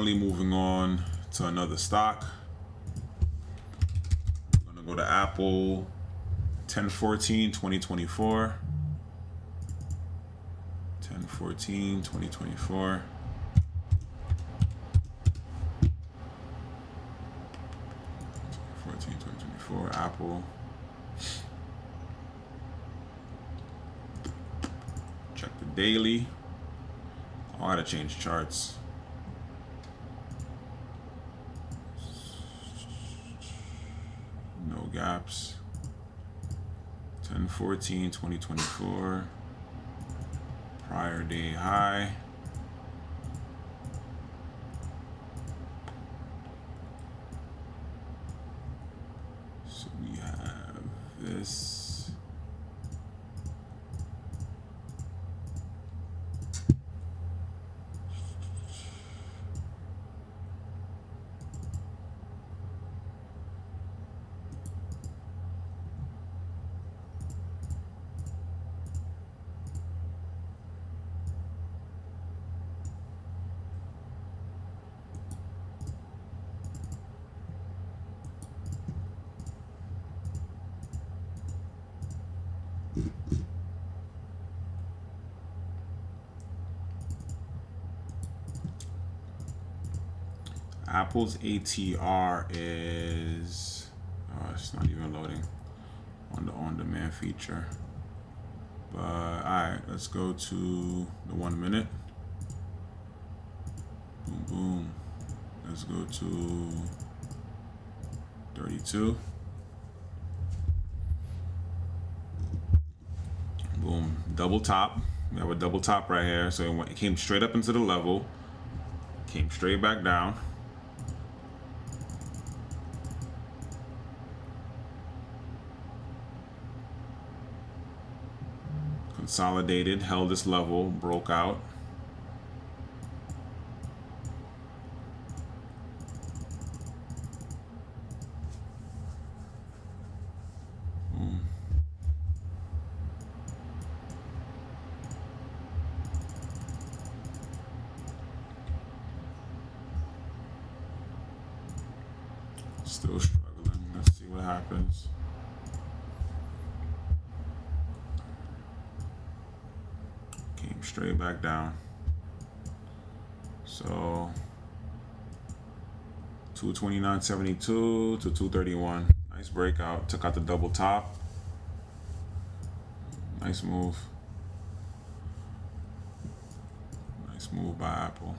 Finally moving on to another stock. I'm gonna go to Apple 10/14/2024. 10/14/2024. Apple. Check the daily. Oh, I gotta change charts. No gaps. 10/14/2024. Prior day high. So we have this. Apple's ATR is, it's not even loading on the on-demand feature. But all right, let's go to the 1 minute. Boom, boom. Let's go to 32. Boom, double top. We have a double top right here. So it came straight up into the level, came straight back down. Consolidated, held this level, broke out. Boom. Still struggling. Let's see what happens. Came straight back down. So 229.72 to 231. Nice breakout. Took out the double top. Nice move. Nice move by Apple.